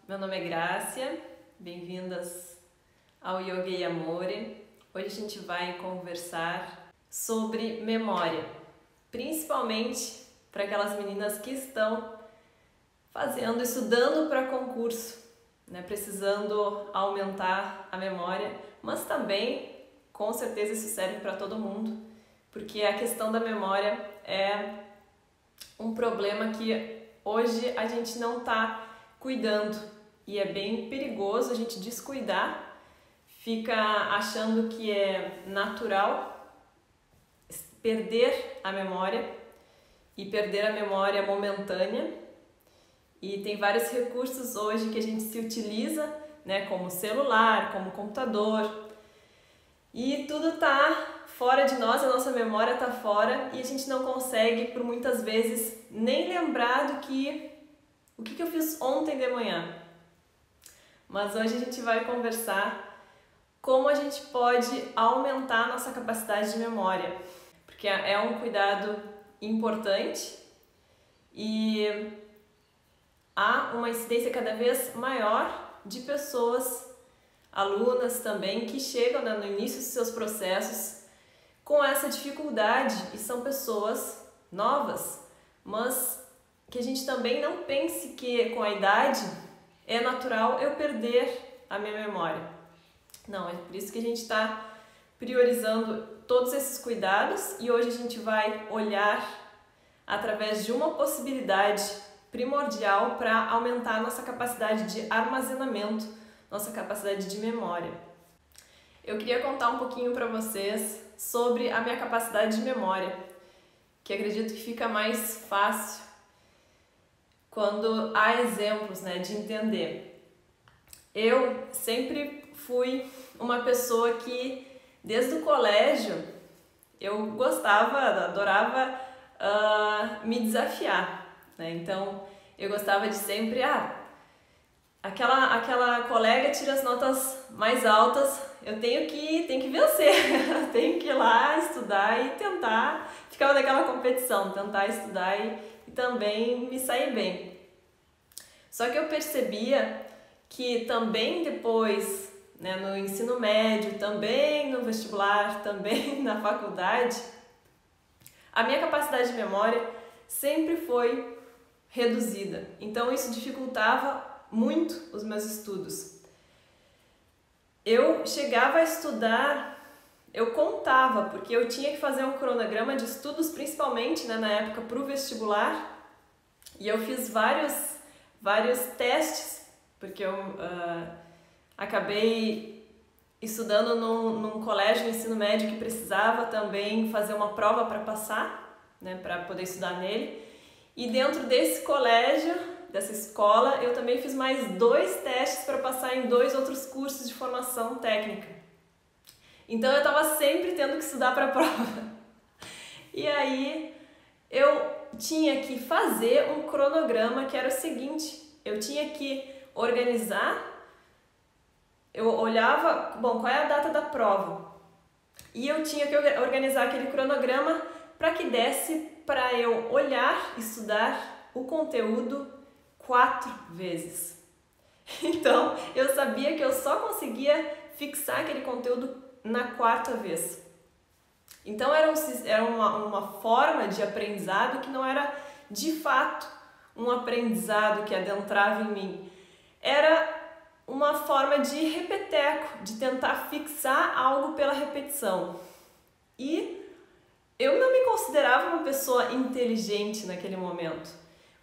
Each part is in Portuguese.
Meu nome é Grácia, bem-vindas ao Yoga e Amore. Hoje a gente vai conversar sobre memória, principalmente para aquelas meninas que estão estudando para concurso, precisando aumentar a memória, mas também, com certeza, isso serve para todo mundo, porque a questão da memória é um problema que hoje a gente não está cuidando e é bem perigoso a gente descuidar, fica achando que é natural perder a memória e perder a memória momentânea. E tem vários recursos hoje que a gente se utiliza, como celular, como computador, e tudo está fora de nós, a nossa memória está fora e a gente não consegue, por muitas vezes, nem lembrar o que eu fiz ontem de manhã. Mas hoje a gente vai conversar como a gente pode aumentar a nossa capacidade de memória, porque é um cuidado importante e há uma incidência cada vez maior de pessoas, alunas também, que chegam no início dos seus processos com essa dificuldade e são pessoas novas, mas que a gente também não pense que com a idade é natural eu perder a minha memória. Não, é por isso que a gente está priorizando todos esses cuidados e hoje a gente vai olhar através de uma possibilidade primordial para aumentar a nossa capacidade de armazenamento, nossa capacidade de memória. Eu queria contar um pouquinho para vocês sobre a minha capacidade de memória, que acredito que fica mais fácil quando há exemplos, de entender. Eu sempre fui uma pessoa que, desde o colégio, eu gostava, adorava me desafiar, Então, eu gostava de sempre, aquela colega tira as notas mais altas, eu tenho que vencer, eu tenho que ir lá estudar e tentar, ficava naquela competição, tentar estudar e também me sair bem. Só que eu percebia que também depois, no ensino médio, também no vestibular, também na faculdade, a minha capacidade de memória sempre foi reduzida. Então isso dificultava muito os meus estudos. Eu chegava a estudar, eu contava, porque eu tinha que fazer um cronograma de estudos, principalmente na época para o vestibular, e eu fiz vários testes, porque eu acabei estudando num colégio de ensino médio que precisava também fazer uma prova para passar, para poder estudar nele. E dentro desse colégio, dessa escola, eu também fiz mais 2 testes para passar em 2 outros cursos de formação técnica. Então eu estava sempre tendo que estudar para a prova. E aí eu tinha que fazer um cronograma que era o seguinte: eu tinha que organizar, eu olhava, qual é a data da prova? E eu tinha que organizar aquele cronograma para que desse para eu olhar, estudar o conteúdo 4 vezes. Então, eu sabia que eu só conseguia fixar aquele conteúdo na 4ª vez. Então, era uma forma de aprendizado que não era, de fato, um aprendizado que adentrava em mim. Era uma forma de repeteco, de tentar fixar algo pela repetição. E eu não me considerava uma pessoa inteligente naquele momento,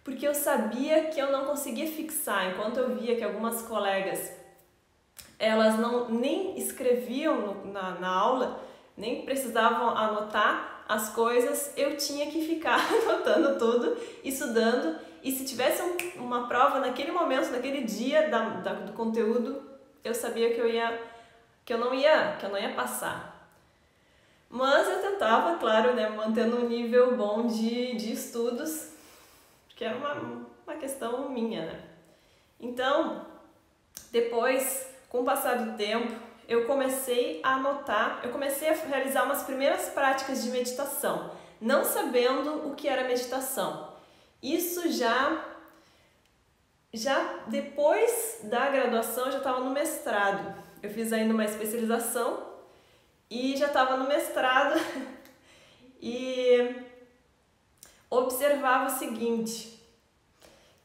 porque eu sabia que eu não conseguia fixar. Enquanto eu via que algumas colegas, elas nem escreviam na aula, nem precisavam anotar as coisas, eu tinha que ficar anotando tudo, estudando, e se tivesse uma prova naquele momento, naquele dia do conteúdo, eu sabia que eu não ia passar. Mas eu tentava, claro, mantendo um nível bom de estudos, porque era uma questão minha, Então, depois, com o passar do tempo, eu comecei a anotar, eu comecei a realizar umas primeiras práticas de meditação, não sabendo o que era meditação. Isso já já depois da graduação, eu já estava no mestrado. Eu fiz ainda uma especialização e já estava no mestrado e observava o seguinte,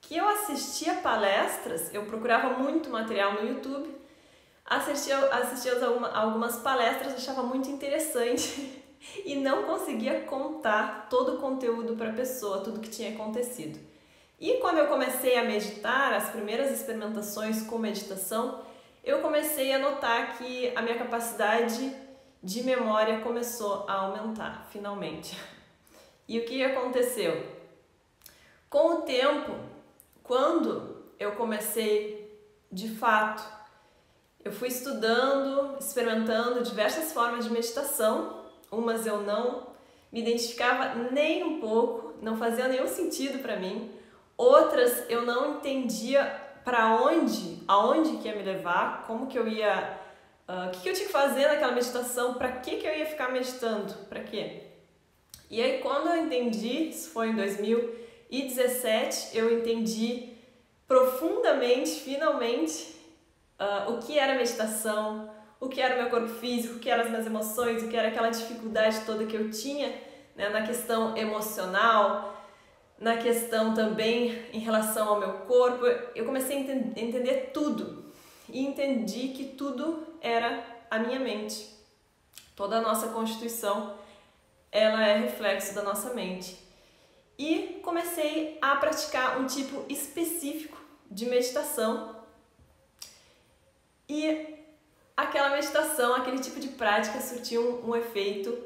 que eu assistia palestras, eu procurava muito material no YouTube, assistia algumas palestras, achava muito interessante e não conseguia contar todo o conteúdo para a pessoa, tudo que tinha acontecido. E quando eu comecei a meditar, as primeiras experimentações com meditação, eu comecei a notar que a minha capacidade de memória começou a aumentar, finalmente. E o que aconteceu? Com o tempo, quando eu comecei, de fato, eu fui estudando, experimentando diversas formas de meditação, umas eu não me identificava nem um pouco, não fazia nenhum sentido para mim, outras eu não entendia para aonde que ia me levar, como que eu ia, o que eu tinha que fazer naquela meditação, para que eu ia ficar meditando, para quê? E aí quando eu entendi, isso foi em 2017, eu entendi profundamente, finalmente, o que era meditação, o que era o meu corpo físico, o que eram as minhas emoções, o que era aquela dificuldade toda que eu tinha, né, na questão emocional, na questão também em relação ao meu corpo. Eu comecei a entender tudo e entendi que tudo era a minha mente. Toda a nossa constituição, ela é reflexo da nossa mente. E comecei a praticar um tipo específico de meditação. E aquela meditação, aquele tipo de prática surtiu um efeito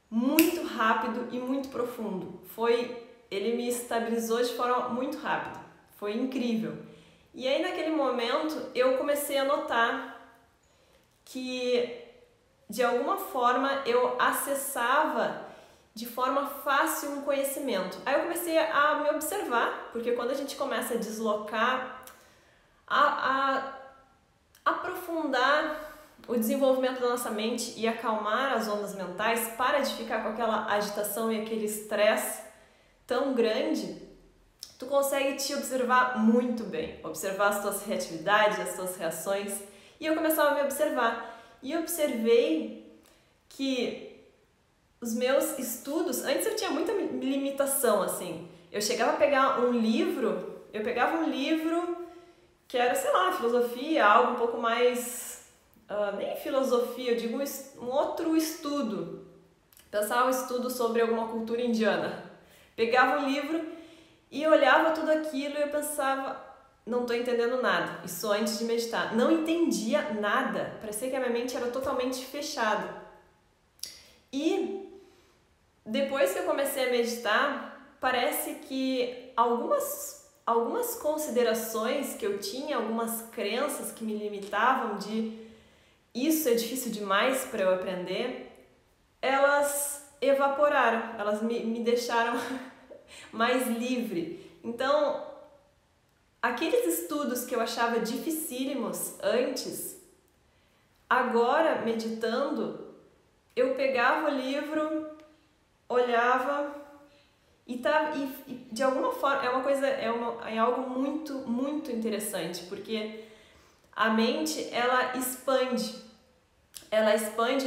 muito rápido e muito profundo. Ele me estabilizou de forma muito rápida. Foi incrível. E aí naquele momento eu comecei a notar que de alguma forma eu acessava de forma fácil um conhecimento. Aí eu comecei a me observar, porque quando a gente começa a deslocar, a aprofundar o desenvolvimento da nossa mente e acalmar as ondas mentais, para de ficar com aquela agitação e aquele estresse tão grande, tu consegue te observar muito bem, observar as tuas reatividades, as tuas reações. E eu começava a me observar e observei que os meus estudos, antes eu tinha muita limitação, assim, eu chegava a pegar eu pegava um livro que era, sei lá, filosofia, algo um pouco mais, nem filosofia, eu digo um outro estudo, pensava um estudo sobre alguma cultura indiana. Pegava o livro e olhava tudo aquilo e eu pensava, não estou entendendo nada. Isso antes de meditar. Não entendia nada. Parecia que a minha mente era totalmente fechada. E depois que eu comecei a meditar, parece que algumas considerações que eu tinha, algumas crenças que me limitavam de isso é difícil demais para eu aprender, elas evaporaram, elas me deixaram mais livre. Então, aqueles estudos que eu achava dificílimos antes, agora, meditando, eu pegava o livro, olhava e de alguma forma é algo muito, muito interessante, porque a mente, ela expande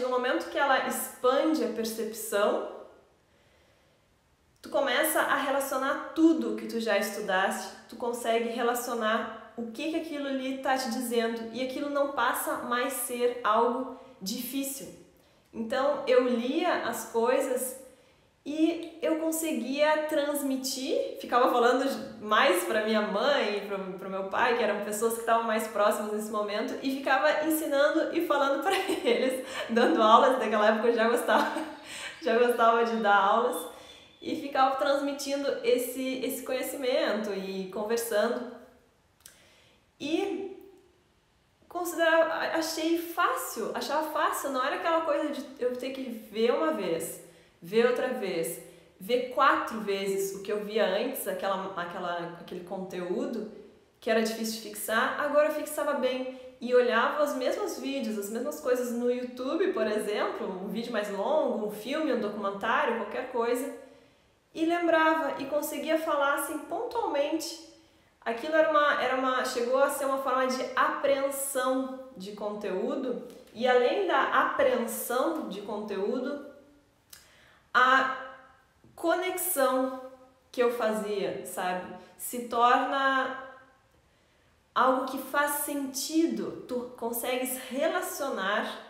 no momento que ela expande a percepção, tu começa a relacionar tudo que tu já estudaste, tu consegue relacionar o que aquilo ali está te dizendo e aquilo não passa mais ser algo difícil. Então eu lia as coisas e eu conseguia transmitir, ficava falando mais para minha mãe e para o meu pai, que eram pessoas que estavam mais próximas nesse momento, e ficava ensinando e falando para eles, dando aulas. Naquela época eu já gostava de dar aulas e ficava transmitindo esse conhecimento e conversando. E achava fácil, não era aquela coisa de eu ter que ver uma vez, ver outra vez, ver 4 vezes o que eu via antes, aquele conteúdo que era difícil de fixar, agora eu fixava bem e olhava os mesmos vídeos, as mesmas coisas no YouTube, por exemplo, um vídeo mais longo, um filme, um documentário, qualquer coisa, e lembrava e conseguia falar assim pontualmente aquilo chegou a ser uma forma de apreensão de conteúdo, e além da apreensão de conteúdo, a conexão que eu fazia, sabe, se torna algo que faz sentido. Tu consegues relacionar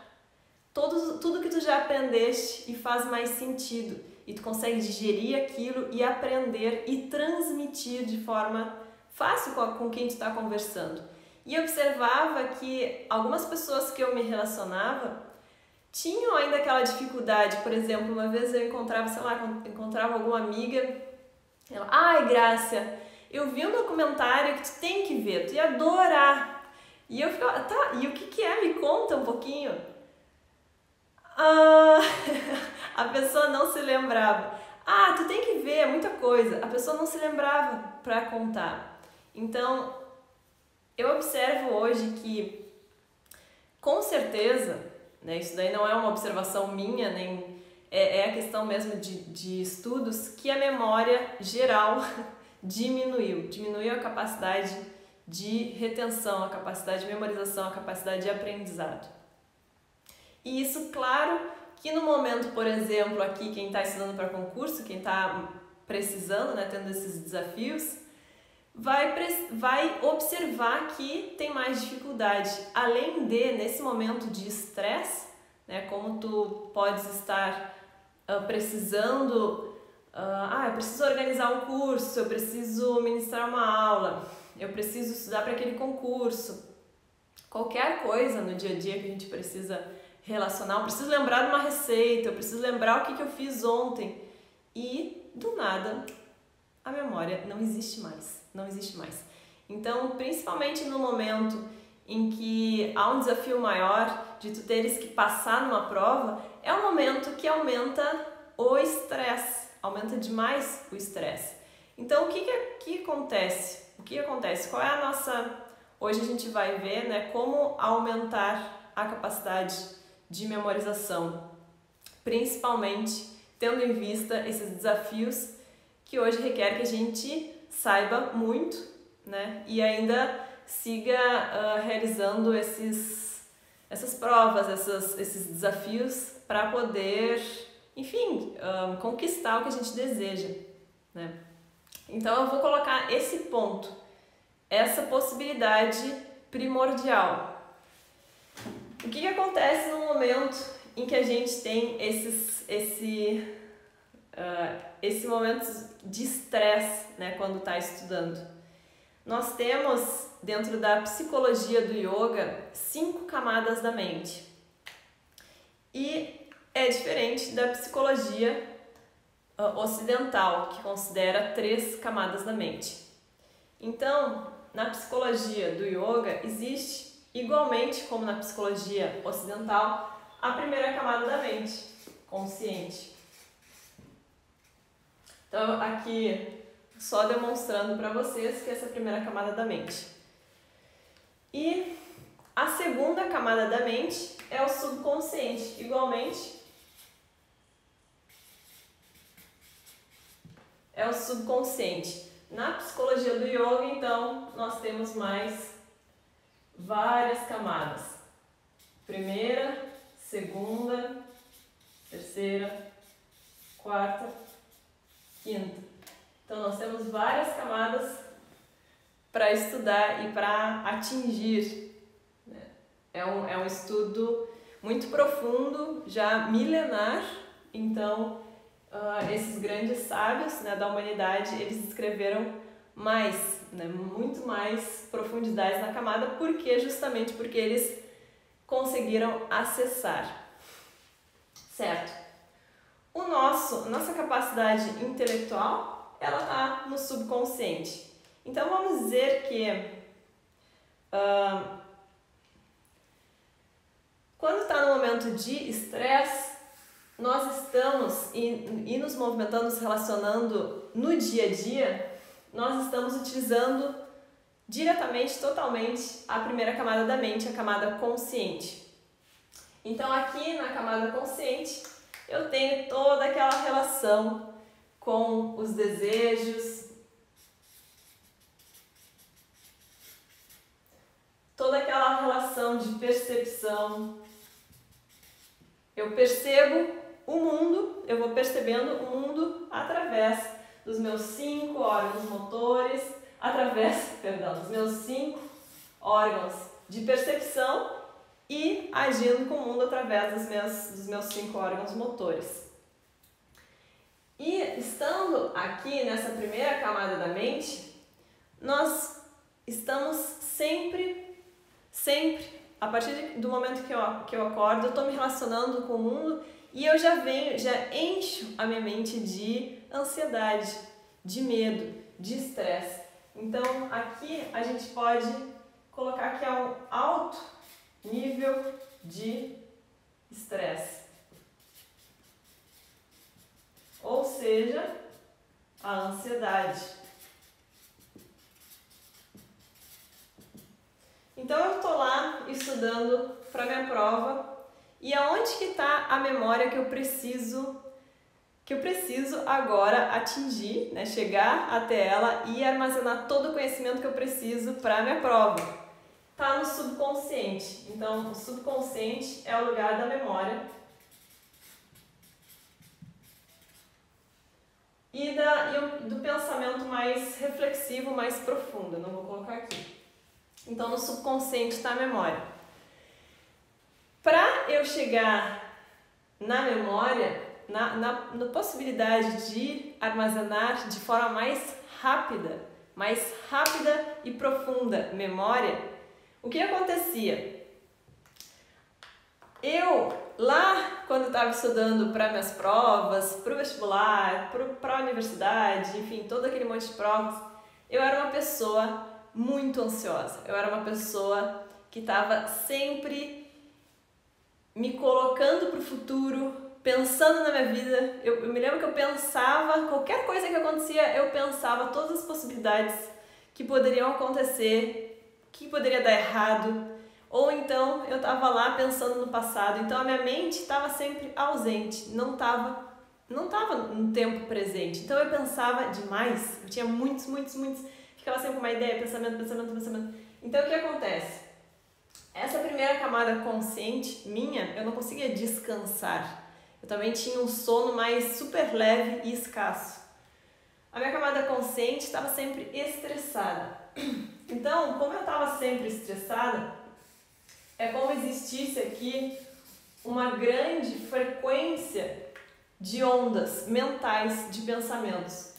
tudo que tu já aprendeste e faz mais sentido, e tu consegue digerir aquilo e aprender e transmitir de forma fácil com quem tu está conversando. E eu observava que algumas pessoas que eu me relacionava tinham ainda aquela dificuldade. Por exemplo, uma vez eu encontrava alguma amiga, ela, ai Grácia, eu vi um documentário que tu tem que ver, tu ia adorar. E eu ficava, tá, e o que é? Me conta um pouquinho. A pessoa não se lembrava. Ah, tu tem que ver, é muita coisa. A pessoa não se lembrava para contar. Então, eu observo hoje que, com certeza, né, isso daí não é uma observação minha, nem é a questão mesmo de estudos, que a memória geral diminuiu a capacidade de retenção, a capacidade de memorização, a capacidade de aprendizado. E isso, claro, que no momento, por exemplo, aqui quem está estudando para concurso, quem está precisando, né, tendo esses desafios, vai observar que tem mais dificuldade. Além de, nesse momento de estresse, né, como tu podes estar precisando, eu preciso organizar um curso, eu preciso ministrar uma aula, eu preciso estudar para aquele concurso. Qualquer coisa no dia a dia que a gente precisa relacionar, eu preciso lembrar de uma receita, eu preciso lembrar o que eu fiz ontem. E, do nada, a memória não existe mais. Então, principalmente no momento em que há um desafio maior de tu teres que passar numa prova, é um momento que aumenta o estresse, aumenta demais o estresse. Então, o que acontece? Qual é a nossa... Hoje a gente vai ver, né, como aumentar a capacidade de memorização, principalmente tendo em vista esses desafios que hoje requer que a gente saiba muito, né, e ainda siga realizando essas provas, esses desafios para poder, enfim, conquistar o que a gente deseja, né? Então eu vou colocar esse ponto, essa possibilidade primordial. O que acontece no momento em que a gente tem esse momento de estresse, né, quando está estudando? Nós temos, dentro da psicologia do yoga, 5 camadas da mente. E é diferente da psicologia ocidental, que considera 3 camadas da mente. Então, na psicologia do yoga, existe, igualmente como na psicologia ocidental, a primeira camada da mente, consciente. Então, aqui, só demonstrando para vocês que essa é a primeira camada da mente. E a segunda camada da mente é o subconsciente, igualmente. É o subconsciente. Na psicologia do yoga, então, nós temos mais várias camadas. Primeira, segunda, terceira, quarta, quinta. Então, nós temos várias camadas para estudar e para atingir. É um estudo muito profundo, já milenar. Então, esses grandes sábios, né, da humanidade, eles escreveram mais, né, muito mais profundidades na camada, justamente porque eles conseguiram acessar, certo? Nossa capacidade intelectual, ela está no subconsciente. Então vamos dizer que quando está no momento de estresse, nós estamos e nos movimentando, nos relacionando no dia a dia, nós estamos utilizando diretamente, totalmente, a primeira camada da mente, a camada consciente. Então aqui na camada consciente eu tenho toda aquela relação com os desejos, relação de percepção. Eu percebo o mundo, eu vou percebendo o mundo através dos meus 5 órgãos motores, dos meus 5 órgãos de percepção e agindo com o mundo através dos meus 5 órgãos motores. E estando aqui nessa primeira camada da mente, nós estamos sempre, a partir do momento que eu acordo, eu estou me relacionando com o mundo e eu já encho a minha mente de ansiedade, de medo, de estresse. Então aqui a gente pode colocar que é um alto nível de estresse. Ou seja, a ansiedade. Então eu estou lá estudando para minha prova e aonde que está a memória que eu preciso agora atingir, né? Chegar até ela e armazenar todo o conhecimento que eu preciso para a minha prova. Está no subconsciente. Então o subconsciente é o lugar da memória. E do pensamento mais reflexivo, mais profundo. Eu não vou colocar aqui. Então, no subconsciente está a memória. Para eu chegar na memória, na possibilidade de armazenar de forma mais rápida e profunda memória, o que acontecia? Eu, lá quando estava estudando para minhas provas, para o vestibular, para a universidade, enfim, todo aquele monte de provas, eu era uma pessoa muito ansiosa. Eu era uma pessoa que estava sempre me colocando para o futuro, pensando na minha vida. Eu me lembro que eu pensava, qualquer coisa que acontecia, eu pensava todas as possibilidades que poderiam acontecer, que poderia dar errado. Ou então eu estava lá pensando no passado, então a minha mente estava sempre ausente, não estava no tempo presente. Então eu pensava demais, eu tinha muitos, ficava sempre com uma ideia, pensamento. Então o que acontece? Essa primeira camada consciente minha, eu não conseguia descansar. Eu também tinha um sono mais super leve e escasso. A minha camada consciente estava sempre estressada. Então, como eu estava sempre estressada, é como existisse aqui uma grande frequência de ondas mentais, de pensamentos.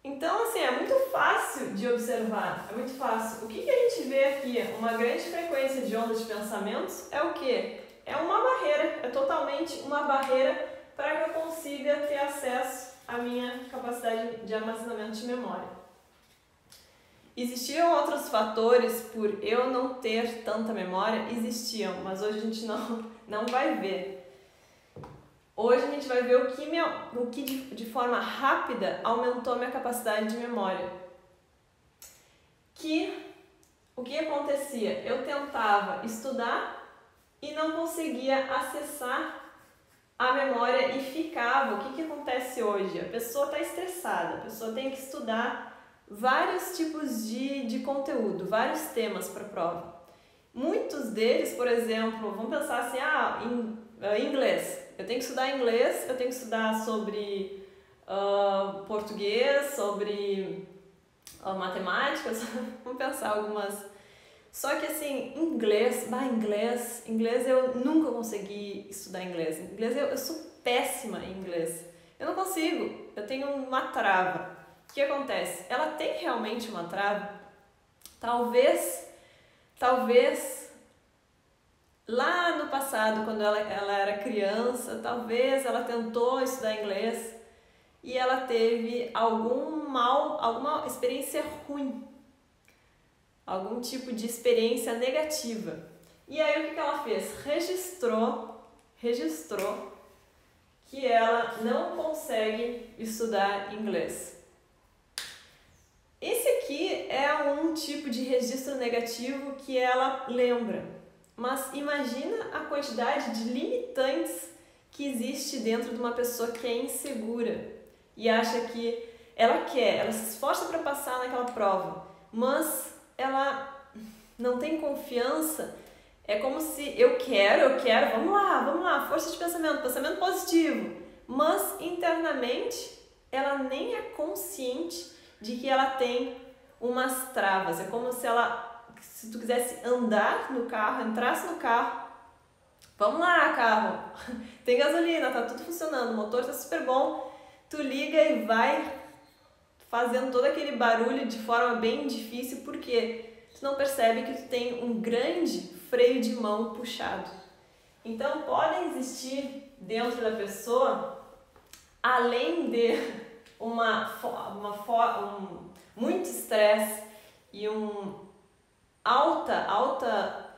Então, assim, é muito fácil de observar, é muito fácil. O que a gente vê aqui? Uma grande frequência de ondas de pensamentos é o quê? É uma barreira, é totalmente uma barreira para que eu consiga ter acesso à minha capacidade de armazenamento de memória. Existiam outros fatores por eu não ter tanta memória? Existiam, mas hoje a gente não vai ver. Hoje a gente vai ver o que de forma rápida aumentou a minha capacidade de memória. O que acontecia? Eu tentava estudar e não conseguia acessar a memória e ficava. O que acontece hoje? A pessoa está estressada, a pessoa tem que estudar vários tipos de conteúdo, vários temas para a prova. Muitos deles, por exemplo, vamos pensar assim, inglês. Eu tenho que estudar inglês, eu tenho que estudar sobre português, sobre matemática, vamos pensar algumas. Só que assim, inglês eu nunca consegui estudar inglês. Eu sou péssima em inglês. Eu não consigo, eu tenho uma trava. O que acontece? Ela tem realmente uma trava? Talvez lá no passado, quando ela era criança, talvez ela tentou estudar inglês e ela teve alguma experiência ruim, algum tipo de experiência negativa. E aí o que ela fez? Registrou que ela não consegue estudar inglês. Esse aqui é um tipo de registro negativo que ela lembra, mas imagina a quantidade de limitantes que existe dentro de uma pessoa que é insegura e acha que ela se esforça para passar naquela prova, mas ela não tem confiança, é como se eu quero, vamos lá, força de pensamento positivo, mas internamente ela nem é consciente de que ela tem umas travas. É como se ela, se tu quisesse andar no carro, entrasse no carro, vamos lá, carro, tem gasolina, tá tudo funcionando, o motor tá super bom, tu liga e vai fazendo todo aquele barulho de forma bem difícil, porque tu não percebe que tu tem um grande freio de mão puxado. Então podem existir dentro da pessoa, além de muito estresse e alta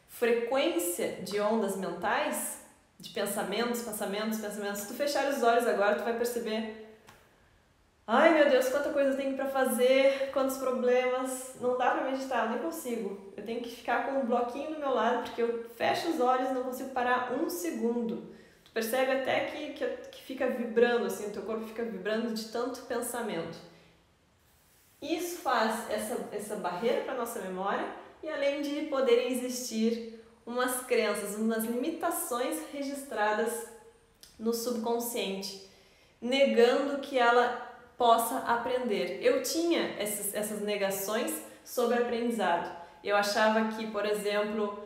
frequência de ondas mentais, de pensamentos. Se tu fechar os olhos agora, tu vai perceber: ai meu Deus, quanta coisa eu tenho pra fazer, quantos problemas, não dá pra meditar, eu nem consigo. Eu tenho que ficar com um bloquinho do meu lado, porque eu fecho os olhos e não consigo parar um segundo. Tu percebe até que fica vibrando, assim, o teu corpo fica vibrando de tanto pensamento. Isso faz essa barreira para nossa memória, e além de poderem existir umas crenças, umas limitações registradas no subconsciente, negando que ela possa aprender. Eu tinha essas negações sobre aprendizado. Eu achava que, por exemplo,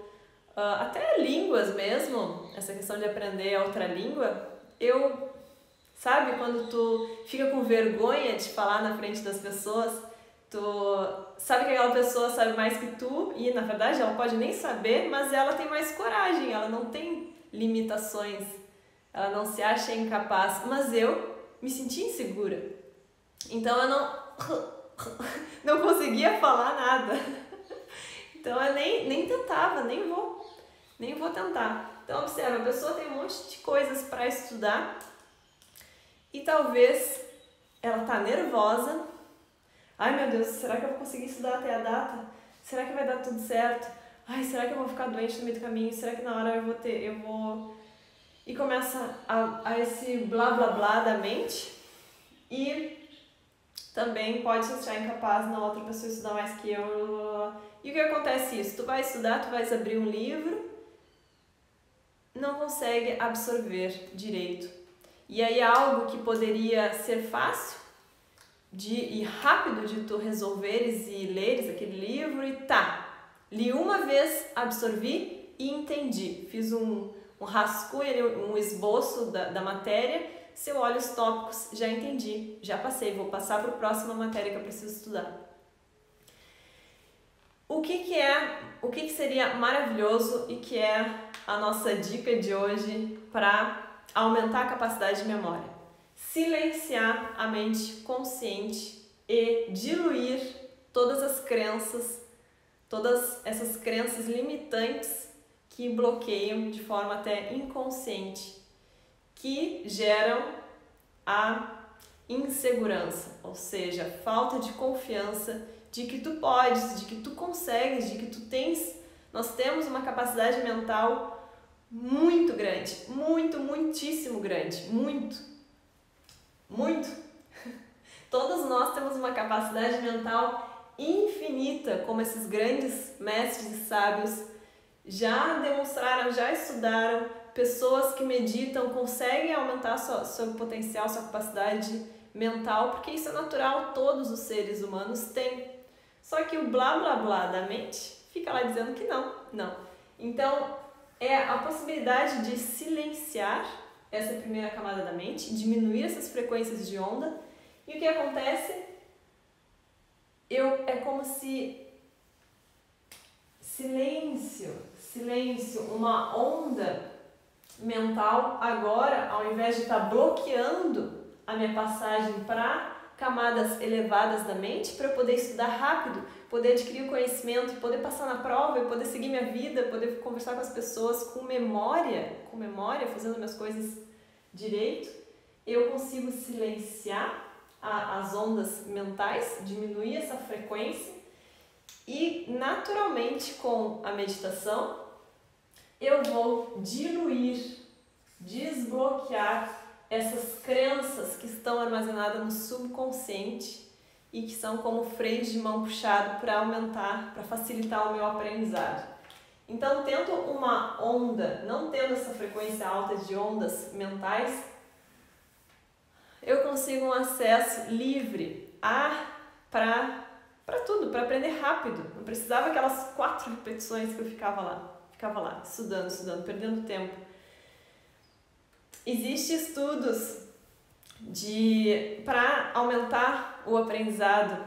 até línguas mesmo, essa questão de aprender outra língua, sabe quando tu fica com vergonha de falar na frente das pessoas, tu sabe que aquela pessoa sabe mais que tu e na verdade ela pode nem saber, mas ela tem mais coragem, ela não tem limitações, ela não se acha incapaz, mas eu me sentia insegura. Então eu não conseguia falar nada. Então eu nem tentava, nem vou tentar. Então observa, a pessoa tem um monte de coisas para estudar e talvez ela tá nervosa. Ai meu Deus, será que eu vou conseguir estudar até a data? Será que vai dar tudo certo? Ai, será que eu vou ficar doente no meio do caminho? Será que na hora eu vou... E começa a esse blá blá blá da mente, e também pode se achar incapaz na outra pessoa estudar mais que eu. E o que acontece isso? Tu vai estudar, tu vais abrir um livro, não consegue absorver direito. E aí algo que poderia ser fácil e rápido de tu resolveres e leres aquele livro e li uma vez, absorvi e entendi. Fiz um rascunho, um esboço da matéria. Se eu olho os tópicos, já entendi, já passei, vou passar para a próxima matéria que eu preciso estudar. O que seria maravilhoso e que é a nossa dica de hoje para aumentar a capacidade de memória? Silenciar a mente consciente e diluir todas essas crenças limitantes que bloqueiam de forma até inconsciente, que geram a insegurança, ou seja, falta de confiança de que tu podes, de que tu consegues, de que tu tens. Nós temos uma capacidade mental muito grande, muitíssimo grande, muito. Todos nós temos uma capacidade mental infinita, como esses grandes mestres e sábios já demonstraram, já estudaram. Pessoas que meditam conseguem aumentar seu potencial, sua capacidade mental, porque isso é natural, todos os seres humanos têm. Só que o blá blá blá da mente fica lá dizendo que não. Então, é a possibilidade de silenciar essa primeira camada da mente, diminuir essas frequências de onda. E o que acontece? É como se silêncio, uma onda mental agora, ao invés de estar bloqueando a minha passagem para camadas elevadas da mente, para eu poder estudar rápido, poder adquirir o conhecimento, poder passar na prova e poder seguir minha vida, poder conversar com as pessoas com memória, fazendo minhas coisas direito, eu consigo silenciar as ondas mentais, diminuir essa frequência e naturalmente com a meditação eu vou diluir, desbloquear essas crenças que estão armazenadas no subconsciente e que são como freios de mão puxado para aumentar, para facilitar o meu aprendizado. Então, tendo uma onda, não tendo essa frequência alta de ondas mentais, eu consigo um acesso livre para tudo, para aprender rápido. Não precisava aquelas 4 repetições que eu ficava lá, estudando, perdendo tempo. Existem estudos para aumentar o aprendizado,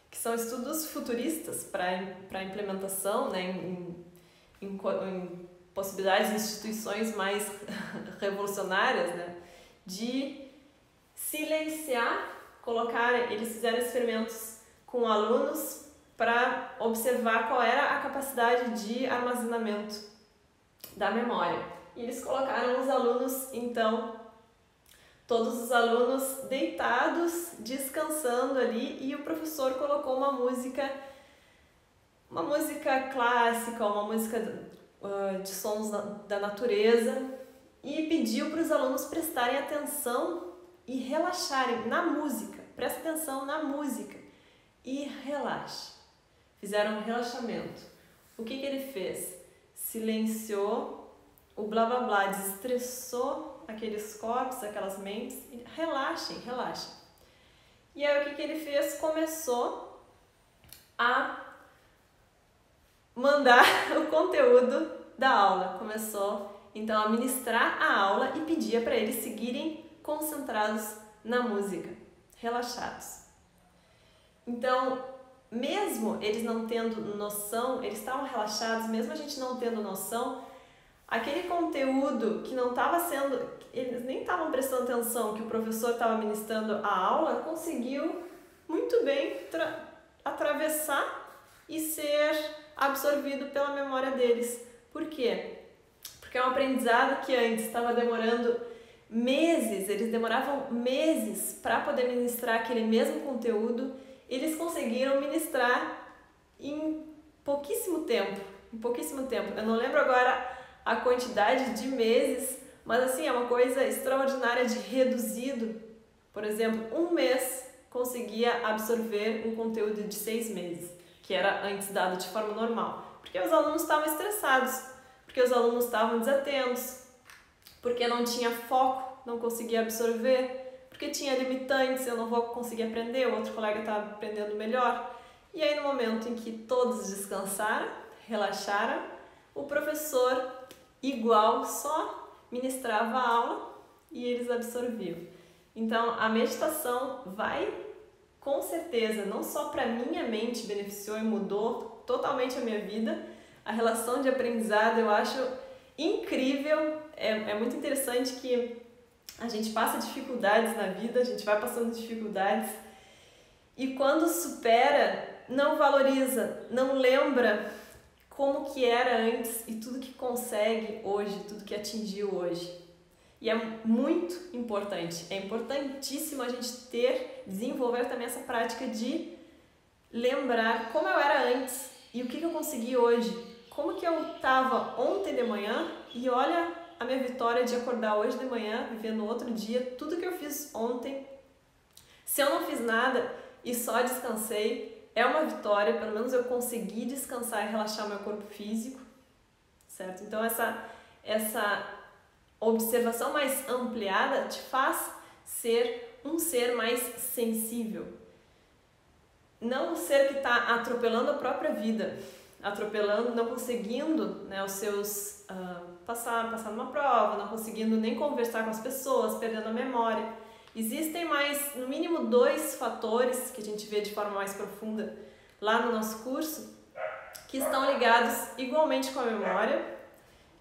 que são estudos futuristas para implementação, né, em possibilidades de instituições mais revolucionárias, né, de silenciar, eles fizeram experimentos com alunos para observar qual era a capacidade de armazenamento da memória. E eles colocaram os alunos, então, todos os alunos deitados, descansando ali, e o professor colocou uma música clássica, uma música de sons da natureza, e pediu para os alunos prestarem atenção e relaxarem na música. Presta atenção na música e relaxe. Fizeram um relaxamento. O que ele fez? Silenciou o blá blá blá, desestressou aqueles corpos, aquelas mentes, e relaxem. E aí o que ele fez? Começou a mandar o conteúdo da aula. Começou então a ministrar a aula e pedia para eles seguirem concentrados na música, relaxados. Então, mesmo eles não tendo noção, eles estavam relaxados, mesmo a gente não tendo noção, aquele conteúdo que não estava sendo, eles nem estavam prestando atenção, que o professor estava ministrando a aula, conseguiu muito bem atravessar e ser absorvido pela memória deles. Por quê? Porque é um aprendizado que antes estava demorando meses, eles demoravam meses para poder ministrar aquele mesmo conteúdo, eles conseguiram ministrar em pouquíssimo tempo. Eu não lembro agora a quantidade de meses, mas assim, é uma coisa extraordinária de reduzido. Por exemplo, 1 mês conseguia absorver um conteúdo de 6 meses, que era antes dado de forma normal, porque os alunos estavam estressados, porque os alunos estavam desatentos, porque não tinha foco, não conseguia absorver, porque tinha limitantes, eu não vou conseguir aprender, o outro colega está aprendendo melhor. E aí no momento em que todos descansaram, relaxaram, o professor igual só ministrava a aula e eles absorviam. Então a meditação vai, com certeza, não só para minha mente beneficiou e mudou totalmente a minha vida, a relação de aprendizado eu acho incrível, é muito interessante que a gente passa dificuldades na vida, a gente vai passando dificuldades e quando supera, não valoriza, não lembra como que era antes e tudo que consegue hoje, tudo que atingiu hoje. E é muito importante, é importantíssimo a gente desenvolver também essa prática de lembrar como eu era antes e o que eu consegui hoje. Como que eu estava ontem de manhã e olha a minha vitória de acordar hoje de manhã, vivendo outro dia, tudo que eu fiz ontem. Se eu não fiz nada e só descansei, é uma vitória, pelo menos eu consegui descansar e relaxar meu corpo físico, certo? Então essa observação mais ampliada te faz ser um ser mais sensível. Não um ser que está atropelando a própria vida, não conseguindo, né, os seus passar numa prova, não conseguindo nem conversar com as pessoas, perdendo a memória. Existem mais, no mínimo, 2 fatores que a gente vê de forma mais profunda lá no nosso curso, que estão ligados igualmente com a memória,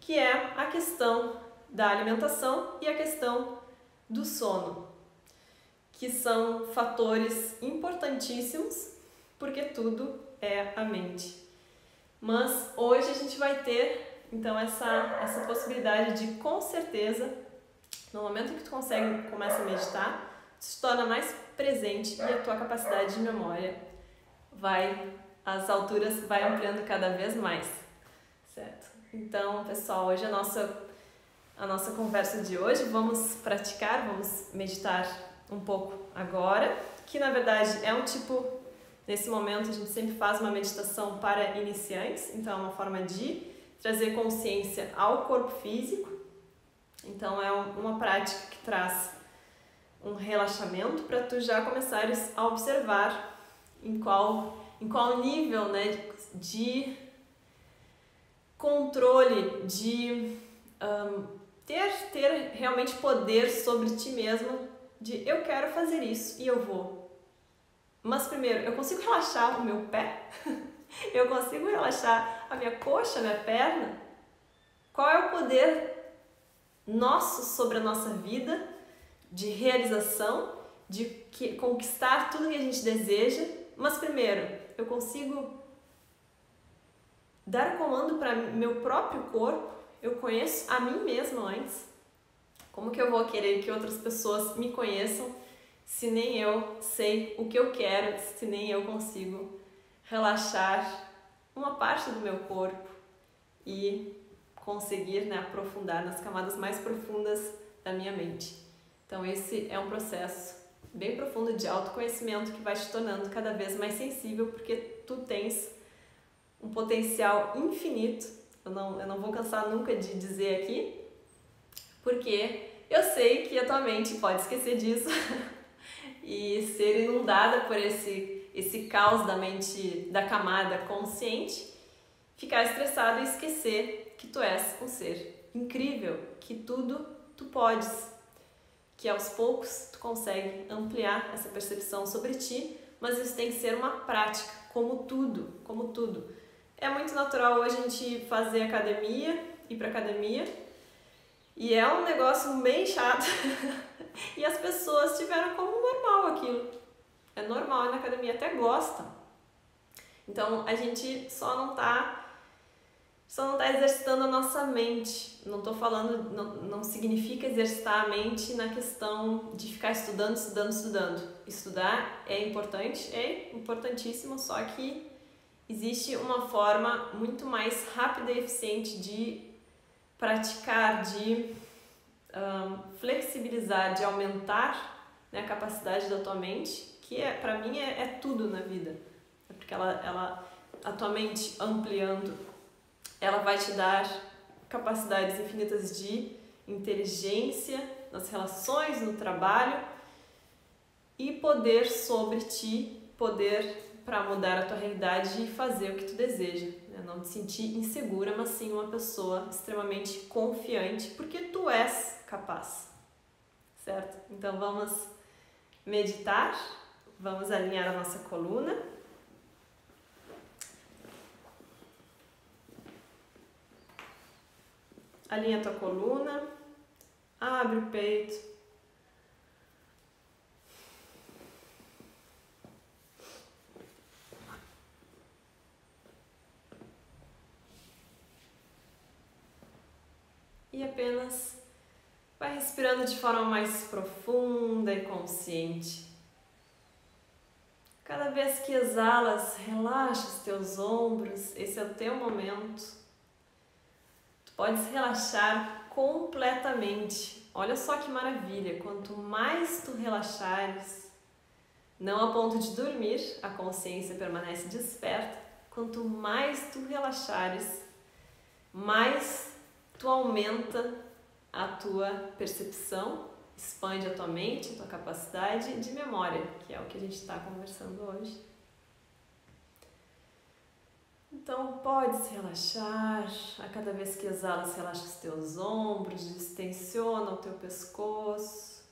que é a questão da alimentação e a questão do sono, que são fatores importantíssimos, porque tudo é a mente. Mas hoje a gente vai ter, então, essa possibilidade de, com certeza, no momento em que tu começa a meditar, tu se torna mais presente e a tua capacidade de memória as alturas vai ampliando cada vez mais, certo? Então, pessoal, hoje a nossa conversa de hoje, vamos praticar, vamos meditar um pouco agora, que na verdade é um tipo, nesse momento a gente sempre faz uma meditação para iniciantes, então é uma forma de trazer consciência ao corpo físico. Então é uma prática que traz um relaxamento para tu já começares a observar em qual nível, né, de controle, de ter realmente poder sobre ti mesmo, de eu quero fazer isso e eu vou. Mas primeiro, eu consigo relaxar o meu pé? Eu consigo relaxar a minha coxa, a minha perna? Qual é o poder nosso sobre a nossa vida, de realização, de conquistar tudo que a gente deseja? Mas primeiro, eu consigo dar comando para meu próprio corpo? Eu conheço a mim mesma antes? Como que eu vou querer que outras pessoas me conheçam se nem eu sei o que eu quero, se nem eu consigo relaxar uma parte do meu corpo e conseguir, né, aprofundar nas camadas mais profundas da minha mente? Então esse é um processo bem profundo de autoconhecimento que vai te tornando cada vez mais sensível, porque tu tens um potencial infinito. Eu não vou cansar nunca de dizer aqui, porque eu sei que a tua mente pode esquecer disso e ser inundada por esse caos da mente, da camada consciente, ficar estressado e esquecer que tu és um ser incrível, que tudo tu podes, que aos poucos tu consegue ampliar essa percepção sobre ti, mas isso tem que ser uma prática, como tudo. É muito natural hoje a gente fazer academia, ir pra academia, e é um negócio bem chato, e as pessoas tiveram como normal aquilo. É normal ir na academia, até gostam. Então a gente só não tá exercitando a nossa mente. Não tô falando, não significa exercitar a mente na questão de ficar estudando. Estudar é importantíssimo, só que existe uma forma muito mais rápida e eficiente de praticar, de flexibilizar, de aumentar, né, a capacidade da tua mente, que para mim é tudo na vida. É porque a tua mente ampliando, ela vai te dar capacidades infinitas de inteligência nas relações, no trabalho e poder sobre ti, poder para mudar a tua realidade e fazer o que tu deseja, né? Não te sentir insegura, mas sim uma pessoa extremamente confiante, porque tu és capaz, certo? Então vamos meditar, vamos alinhar a nossa coluna. Alinha a tua coluna, abre o peito. E apenas vai respirando de forma mais profunda e consciente. Cada vez que exalas, relaxa os teus ombros, esse é o teu momento. Tu podes relaxar completamente. Olha só que maravilha, quanto mais tu relaxares, não a ponto de dormir, a consciência permanece desperta, quanto mais tu relaxares, mais tu aumenta a tua percepção, expande a tua mente, a tua capacidade de memória, que é o que a gente está conversando hoje. Então pode se relaxar, a cada vez que exalas, relaxa os teus ombros, distensiona o teu pescoço.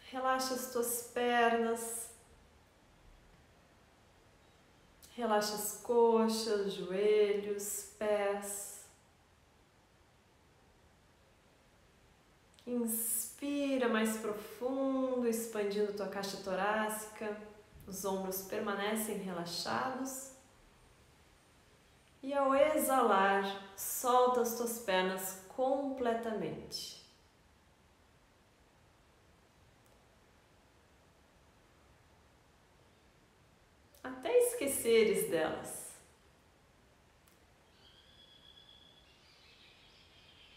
Relaxa as tuas pernas. Relaxa as coxas, joelhos, pés. Inspira mais profundo, expandindo tua caixa torácica. Os ombros permanecem relaxados. E ao exalar, solta as tuas pernas completamente. Até esqueceres delas.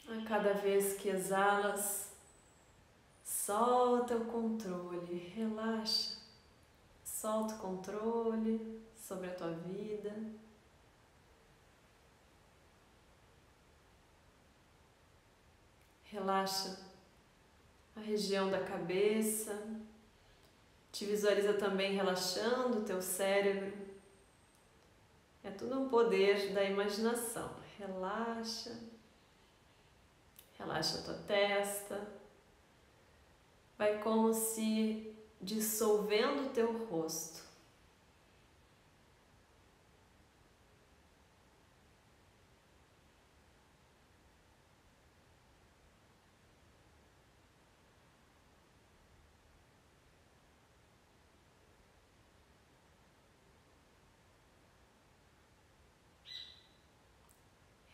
A cada vez que exalas, Solta o controle, relaxa. Solta o controle sobre a tua vida. Relaxa a região da cabeça. Te visualiza também relaxando o teu cérebro. É tudo um poder da imaginação. Relaxa. Relaxa a tua testa. Vai como se dissolvendo o teu rosto.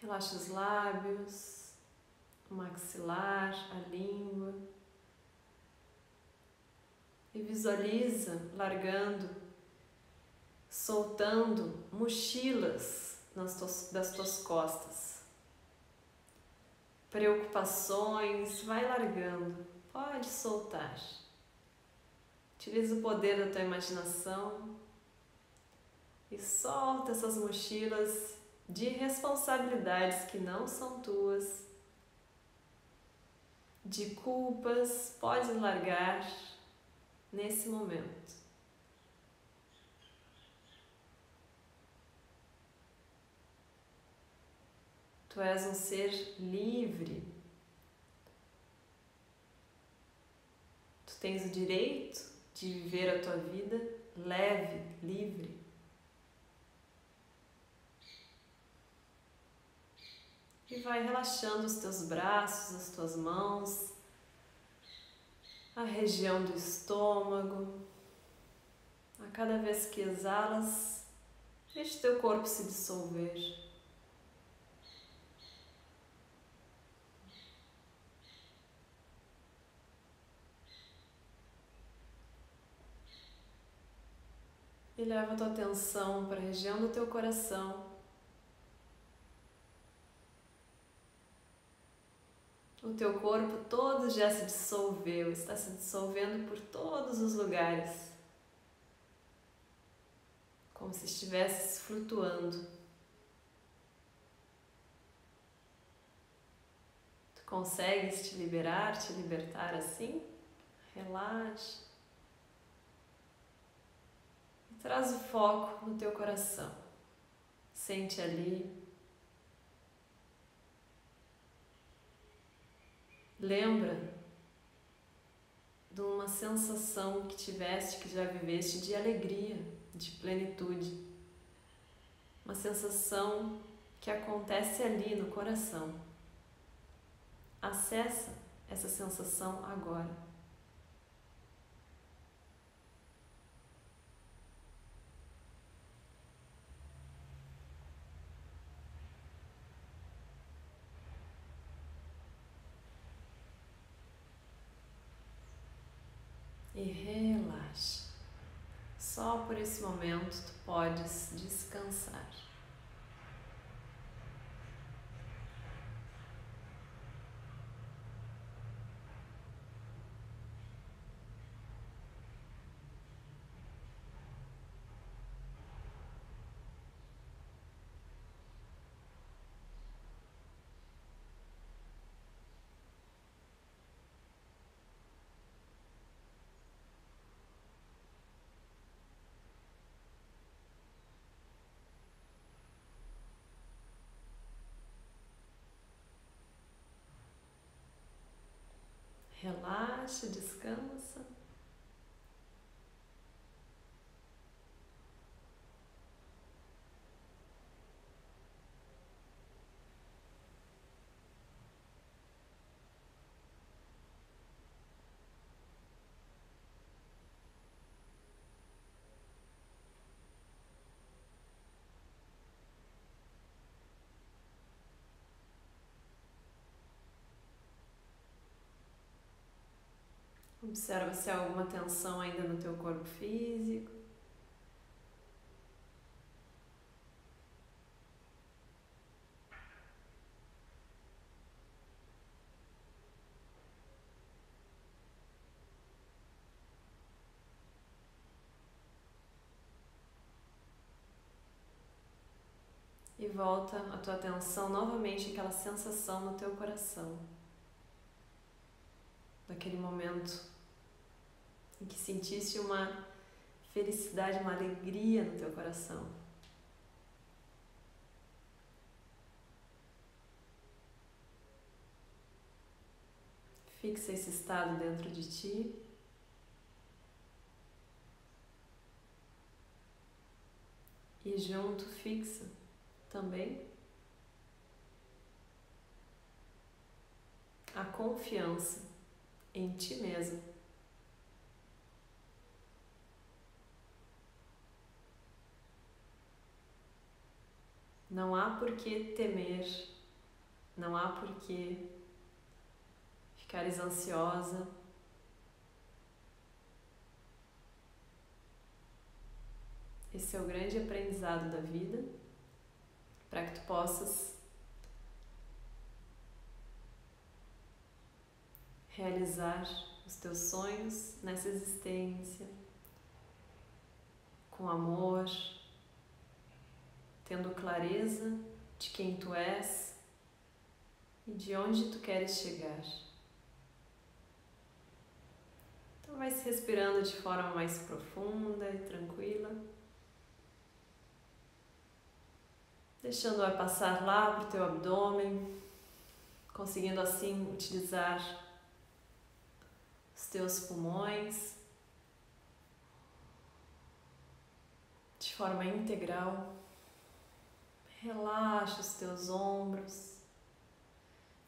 Relaxa os lábios, o maxilar, a língua. E visualiza largando, soltando mochilas das tuas costas. Preocupações, vai largando, pode soltar. Utiliza o poder da tua imaginação e solta essas mochilas de responsabilidades que não são tuas, de culpas, pode largar nesse momento. Tu és um ser livre. Tu tens o direito de viver a tua vida leve, livre. E vai relaxando os teus braços, as tuas mãos, a região do estômago. A cada vez que exalas, deixa o teu corpo se dissolver. E leva a tua atenção para a região do teu coração. O teu corpo todo já se dissolveu, está se dissolvendo por todos os lugares. Como se estivesse flutuando. Tu consegues te libertar assim? Relaxa. E traz o foco no teu coração. Sente ali. Lembra de uma sensação que tiveste, que já viveste, de alegria, de plenitude. Uma sensação que acontece ali no coração. Acessa essa sensação agora. E relaxa. Só por esse momento tu podes descansar. Relaxa, descansa. Observa se há alguma tensão ainda no teu corpo físico. E volta a tua atenção novamente àquela sensação no teu coração. Daquele momento em que sentiste uma felicidade, uma alegria no teu coração. Fixa esse estado dentro de ti. E junto fixa também a confiança em ti mesmo. Não há por que temer, não há por que ficares ansiosa. Esse é o grande aprendizado da vida, para que tu possas realizar os teus sonhos nessa existência, com amor, tendo clareza de quem tu és e de onde tu queres chegar. Então vai se respirando de forma mais profunda e tranquila, deixando o ar passar lá para o teu abdômen, conseguindo assim utilizar os teus pulmões de forma integral. Relaxa os teus ombros,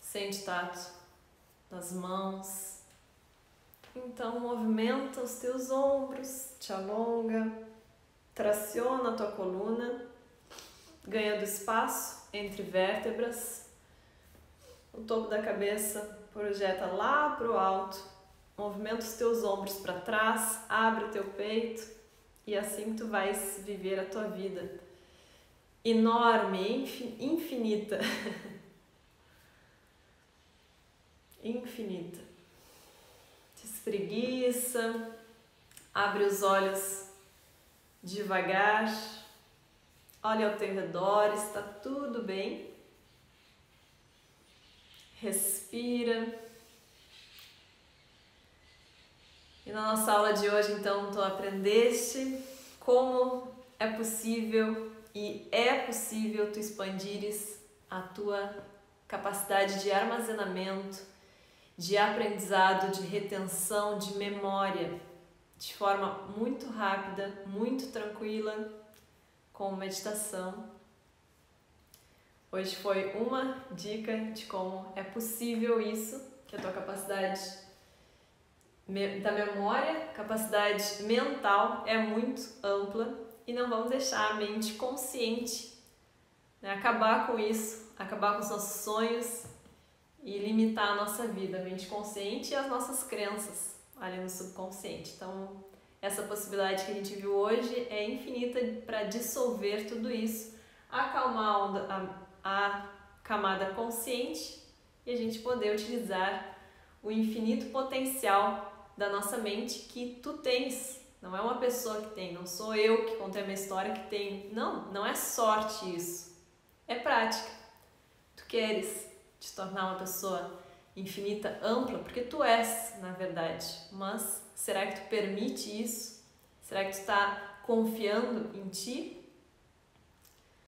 sente o tato das mãos. Então movimenta os teus ombros, te alonga, traciona a tua coluna, ganhando espaço entre vértebras. O topo da cabeça projeta lá para o alto, movimenta os teus ombros para trás, abre o teu peito e assim tu vais viver a tua vida enorme, infinita. Infinita. Te espreguiça, abre os olhos devagar, olha ao teu redor, está tudo bem. Respira. E na nossa aula de hoje, então, tu aprendeste como é possível e é possível tu expandires a tua capacidade de armazenamento, de aprendizado, de retenção, de memória, de forma muito rápida, muito tranquila, com meditação. Hoje foi uma dica de como é possível isso, que a tua capacidade da memória, capacidade mental é muito ampla e não vamos deixar a mente consciente, né, acabar com isso, acabar com os nossos sonhos e limitar a nossa vida, a mente consciente e as nossas crenças ali no subconsciente. Então, essa possibilidade que a gente viu hoje é infinita para dissolver tudo isso, acalmar a camada consciente e a gente poder utilizar o infinito potencial da nossa mente que tu tens. Não é uma pessoa que tem, não sou eu que contei a minha história que tem. Não, não é sorte isso. É prática. Tu queres te tornar uma pessoa infinita, ampla, porque tu és, na verdade. Mas será que tu permite isso? Será que tu está confiando em ti?